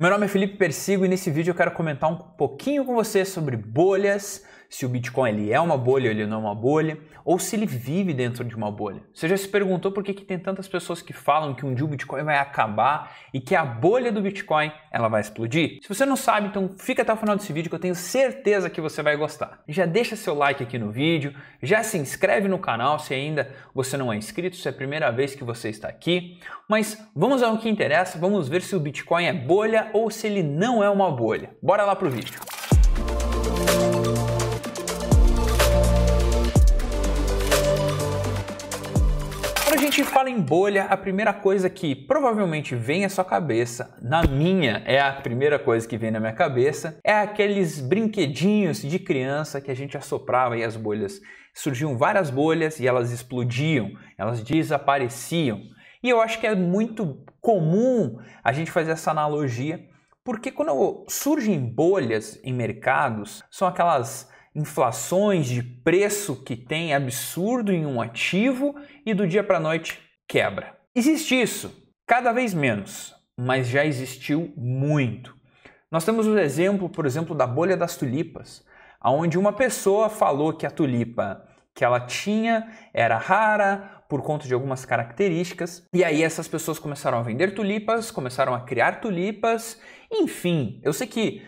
Meu nome é Felipe Persigo e nesse vídeo eu quero comentar um pouquinho com você sobre bolhas, se o Bitcoin ele é uma bolha ou ele não é uma bolha, ou se ele vive dentro de uma bolha. Você já se perguntou por que tem tantas pessoas que falam que um dia o Bitcoin vai acabar e que a bolha do Bitcoin ela vai explodir? Se você não sabe, então fica até o final desse vídeo que eu tenho certeza que você vai gostar. Já deixa seu like aqui no vídeo, já se inscreve no canal se ainda você não é inscrito, se é a primeira vez que você está aqui. Mas vamos ao que interessa, vamos ver se o Bitcoin é bolha ou se ele não é uma bolha. Bora lá pro vídeo. Quando a gente fala em bolha, a primeira coisa que provavelmente vem à sua cabeça, na minha é a primeira coisa que vem na minha cabeça, é aqueles brinquedinhos de criança que a gente assoprava e as bolhas. Surgiam várias bolhas e elas explodiam, elas desapareciam. E eu acho que é muito comum a gente fazer essa analogia, porque quando surgem bolhas em mercados, são aquelas inflações de preço que tem absurdo em um ativo e do dia para a noite quebra. Existe isso, cada vez menos, mas já existiu muito. Nós temos o exemplo, por exemplo, da bolha das tulipas, onde uma pessoa falou que a tulipa que ela tinha era rara por conta de algumas características, e aí essas pessoas começaram a vender tulipas, começaram a criar tulipas, enfim, eu sei que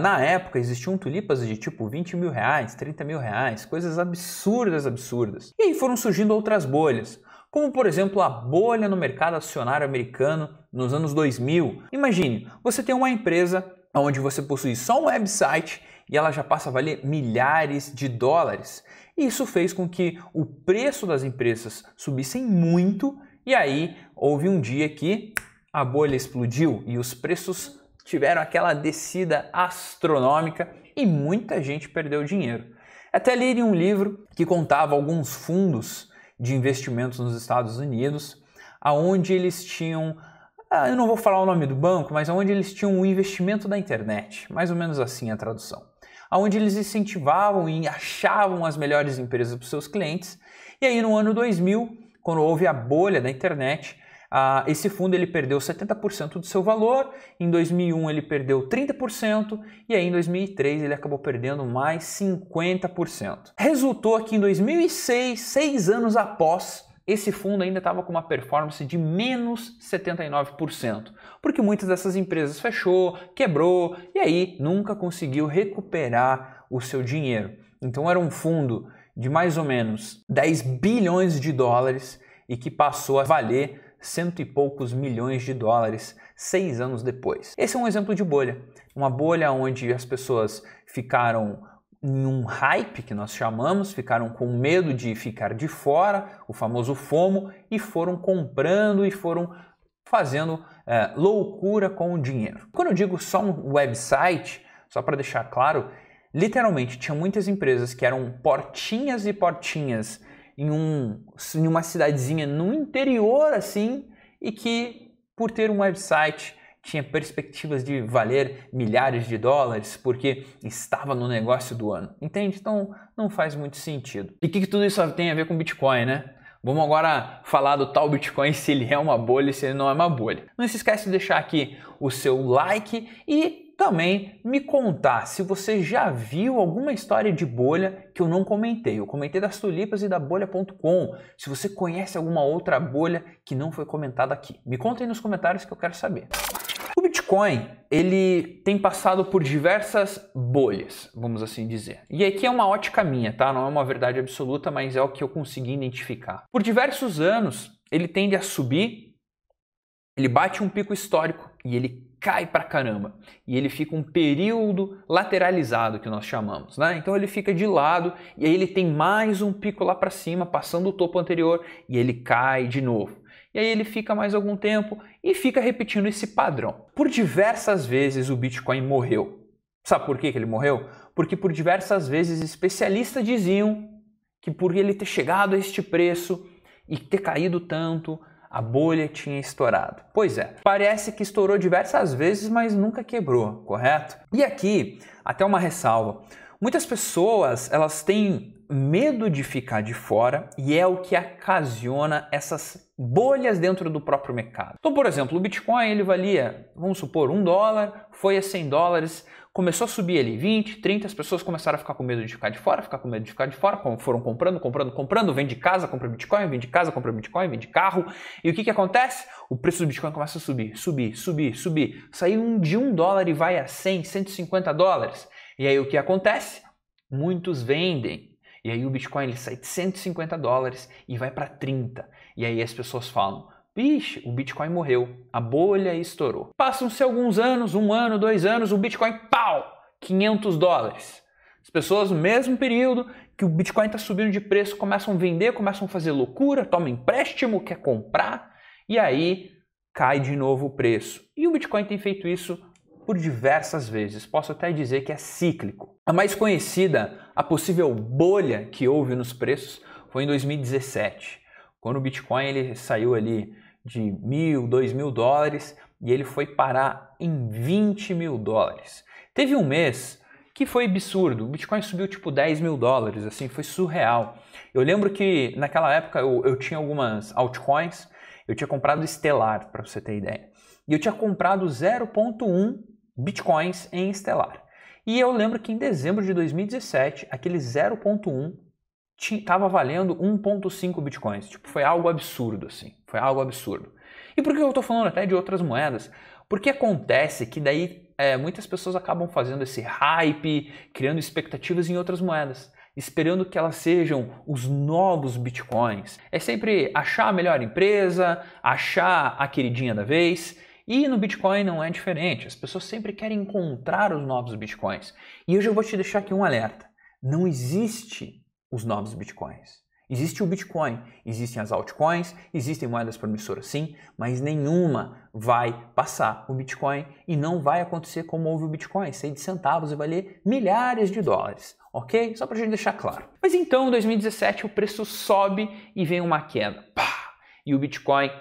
na época existiam tulipas de tipo 20 mil reais, 30 mil reais, coisas absurdas. E aí foram surgindo outras bolhas, como por exemplo a bolha no mercado acionário americano nos anos 2000. Imagine, você tem uma empresa onde você possui só um website e ela já passa a valer milhares de dólares. E isso fez com que o preço das empresas subissem muito e aí houve um dia que a bolha explodiu e os preços tiveram aquela descida astronômica e muita gente perdeu dinheiro. Até li em um livro que contava alguns fundos de investimentos nos Estados Unidos, aonde eles tinham, eu não vou falar o nome do banco, mas onde eles tinham o investimento da internet, mais ou menos assim a tradução, onde eles incentivavam e achavam as melhores empresas para os seus clientes. E aí no ano 2000, quando houve a bolha da internet, esse fundo ele perdeu 70% do seu valor, em 2001 ele perdeu 30% e aí em 2003 ele acabou perdendo mais 50%. Resultou que em 2006, 6 anos após, esse fundo ainda estava com uma performance de menos 79%, porque muitas dessas empresas fechou, quebrou e aí nunca conseguiu recuperar o seu dinheiro. Então era um fundo de mais ou menos 10 bilhões de dólares e que passou a valer cento e poucos milhões de dólares 6 anos depois. Esse é um exemplo de bolha. Uma bolha onde as pessoas ficaram em um hype, que nós chamamos, ficaram com medo de ficar de fora, o famoso FOMO, e foram comprando e foram fazendo loucura com o dinheiro. Quando eu digo só um website, só para deixar claro, literalmente tinha muitas empresas que eram portinhas e portinhas em uma cidadezinha no interior assim, e que por ter um website tinha perspectivas de valer milhares de dólares porque estava no negócio do ano. Entende? Então não faz muito sentido. E o que tudo isso tem a ver com Bitcoin, né? Vamos agora falar do tal Bitcoin, se ele é uma bolha e se ele não é uma bolha. Não se esquece de deixar aqui o seu like e também me contar se você já viu alguma história de bolha que eu não comentei. Eu comentei das tulipas e da bolha.com. Se você conhece alguma outra bolha que não foi comentada aqui, me conta aí nos comentários que eu quero saber. O Bitcoin, ele tem passado por diversas bolhas, vamos assim dizer. E aqui é uma ótica minha, tá? Não é uma verdade absoluta, mas é o que eu consegui identificar. Por diversos anos, ele tende a subir, ele bate um pico histórico e ele cai pra caramba. E ele fica um período lateralizado, que nós chamamos, né? Então ele fica de lado e aí ele tem mais um pico lá para cima, passando o topo anterior, e ele cai de novo. E aí ele fica mais algum tempo e fica repetindo esse padrão. Por diversas vezes o Bitcoin morreu. Sabe por que ele morreu? Porque por diversas vezes especialistas diziam que por ele ter chegado a este preço e ter caído tanto, a bolha tinha estourado. Pois é, parece que estourou diversas vezes, mas nunca quebrou, correto? E aqui, até uma ressalva. Muitas pessoas, elas têm medo de ficar de fora e é o que ocasiona essas bolhas dentro do próprio mercado. Então, por exemplo, o Bitcoin ele valia, vamos supor, $1, foi a $100, começou a subir ali 20, 30, as pessoas começaram a ficar com medo de ficar de fora, foram comprando, vende casa, compra Bitcoin, vende casa, compra Bitcoin, vende carro. E o que acontece? O preço do Bitcoin começa a subir. Saiu de $1 e vai a 100, $150. E aí o que acontece? Muitos vendem. E aí o Bitcoin ele sai de $150 e vai para 30. E aí as pessoas falam, vixe, o Bitcoin morreu, a bolha estourou. Passam-se alguns anos, 1 ano, 2 anos, o Bitcoin, pau, $500. As pessoas no mesmo período que o Bitcoin está subindo de preço, começam a vender, começam a fazer loucura, tomam empréstimo, quer comprar, e aí cai de novo o preço. E o Bitcoin tem feito isso por diversas vezes, posso até dizer que é cíclico. A mais conhecida, a possível bolha que houve nos preços foi em 2017, quando o Bitcoin ele saiu ali de $1.000, $2.000 e ele foi parar em $20.000. Teve um mês que foi absurdo, o Bitcoin subiu tipo $10.000, assim, foi surreal. Eu lembro que naquela época eu tinha algumas altcoins, eu tinha comprado Stellar, para você ter ideia, e eu tinha comprado 0.1 Bitcoins em Stellar. E eu lembro que em dezembro de 2017, aquele 0.1 estava valendo 1.5 Bitcoins. Tipo, foi algo absurdo, assim. Foi algo absurdo. E por que eu estou falando até de outras moedas? Porque acontece que daí muitas pessoas acabam fazendo esse hype, criando expectativas em outras moedas, esperando que elas sejam os novos Bitcoins. É sempre achar a melhor empresa, achar a queridinha da vez. E no Bitcoin não é diferente, as pessoas sempre querem encontrar os novos Bitcoins. E hoje eu vou te deixar aqui um alerta. Não existe os novos Bitcoins. Existe o Bitcoin, existem as altcoins, existem moedas promissoras sim, mas nenhuma vai passar o Bitcoin e não vai acontecer como houve o Bitcoin, sair de centavos e valer milhares de dólares, ok? Só pra gente deixar claro. Mas então, em 2017, o preço sobe e vem uma queda. Pá! E o Bitcoin,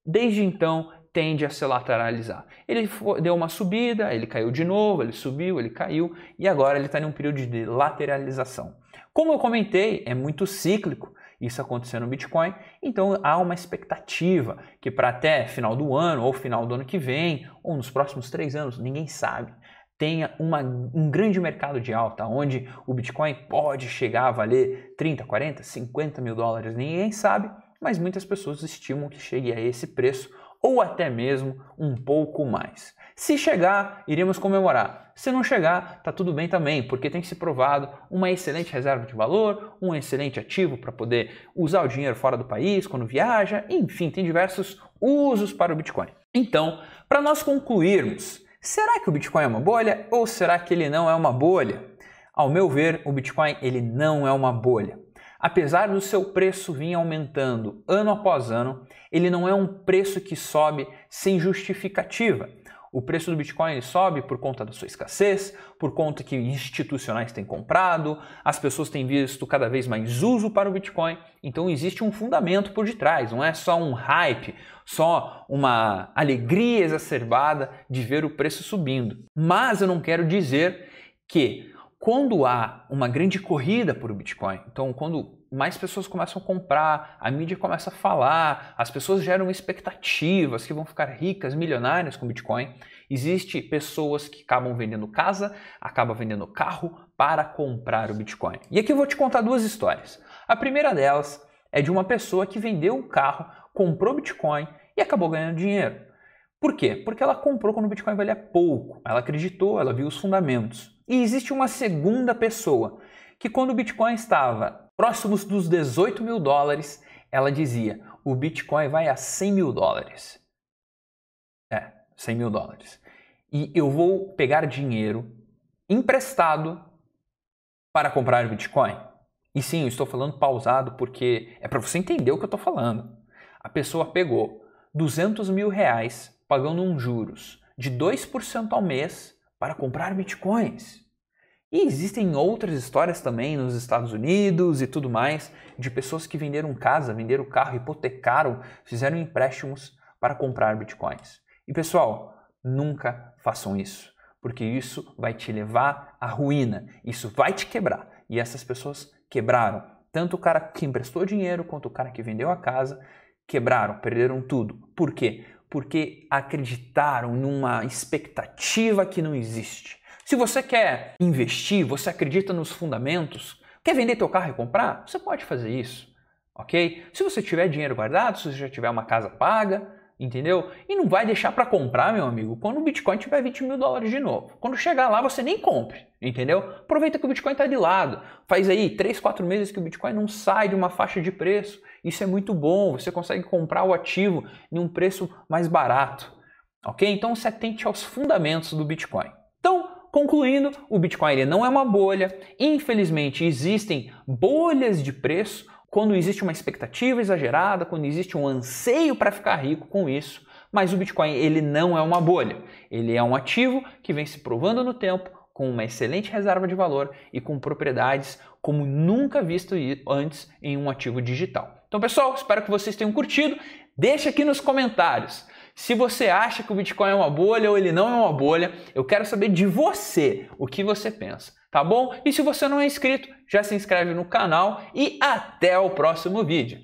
desde então, tende a se lateralizar. Ele deu uma subida, ele caiu de novo, ele subiu, ele caiu e agora ele está em um período de lateralização. Como eu comentei, é muito cíclico isso acontecer no Bitcoin, então há uma expectativa que para até final do ano ou final do ano que vem ou nos próximos 3 anos, ninguém sabe, tenha um grande mercado de alta, onde o Bitcoin pode chegar a valer 30, 40, 50 mil dólares, ninguém sabe, mas muitas pessoas estimam que chegue a esse preço ou até mesmo um pouco mais. Se chegar, iremos comemorar. Se não chegar, tá tudo bem também, porque tem se provado uma excelente reserva de valor, um excelente ativo para poder usar o dinheiro fora do país, quando viaja, enfim, tem diversos usos para o Bitcoin. Então, para nós concluirmos, será que o Bitcoin é uma bolha ou será que ele não é uma bolha? Ao meu ver, o Bitcoin ele não é uma bolha. Apesar do seu preço vir aumentando ano após ano, ele não é um preço que sobe sem justificativa. O preço do Bitcoin sobe por conta da sua escassez, por conta que institucionais têm comprado, as pessoas têm visto cada vez mais uso para o Bitcoin, então existe um fundamento por detrás, não é só um hype, só uma alegria exacerbada de ver o preço subindo. Mas eu não quero dizer que quando há uma grande corrida por Bitcoin, então quando mais pessoas começam a comprar, a mídia começa a falar, as pessoas geram expectativas que vão ficar ricas, milionárias com Bitcoin, existe pessoas que acabam vendendo casa, acabam vendendo carro para comprar o Bitcoin. E aqui eu vou te contar 2 histórias. A primeira delas é de uma pessoa que vendeu um carro, comprou Bitcoin e acabou ganhando dinheiro. Por quê? Porque ela comprou quando o Bitcoin valia pouco, ela acreditou, ela viu os fundamentos. E existe uma segunda pessoa que quando o Bitcoin estava próximos dos 18 mil dólares, ela dizia, o Bitcoin vai a 100 mil dólares. 100 mil dólares. E eu vou pegar dinheiro emprestado para comprar o Bitcoin. E sim, eu estou falando pausado porque é para você entender o que eu estou falando. A pessoa pegou 200 mil reais pagando um juros de 2% ao mês para comprar Bitcoins. E existem outras histórias também nos Estados Unidos e tudo mais, de pessoas que venderam casa, venderam carro, hipotecaram, fizeram empréstimos para comprar Bitcoins. E pessoal, nunca façam isso. porque isso vai te levar à ruína, isso vai te quebrar. E essas pessoas quebraram. Tanto o cara que emprestou dinheiro quanto o cara que vendeu a casa quebraram, perderam tudo. Por quê? Porque acreditaram numa expectativa que não existe. Se você quer investir, você acredita nos fundamentos, quer vender teu carro e comprar, você pode fazer isso, ok? Se você tiver dinheiro guardado, se você já tiver uma casa paga, entendeu? E não vai deixar para comprar, meu amigo, quando o Bitcoin tiver 20 mil dólares de novo. Quando chegar lá, você nem compre, entendeu? Aproveita que o Bitcoin está de lado. Faz aí 3, 4 meses que o Bitcoin não sai de uma faixa de preço. Isso é muito bom, você consegue comprar o ativo em um preço mais barato, ok? Então se atente aos fundamentos do Bitcoin. Então, concluindo, o Bitcoin ele não é uma bolha. Infelizmente, existem bolhas de preço quando existe uma expectativa exagerada, quando existe um anseio para ficar rico com isso. Mas o Bitcoin ele não é uma bolha. Ele é um ativo que vem se provando no tempo com uma excelente reserva de valor e com propriedades como nunca visto antes em um ativo digital. Então, pessoal, espero que vocês tenham curtido. Deixa aqui nos comentários se você acha que o Bitcoin é uma bolha ou ele não é uma bolha. Eu quero saber de você o que você pensa, tá bom? E se você não é inscrito, já se inscreve no canal e até o próximo vídeo.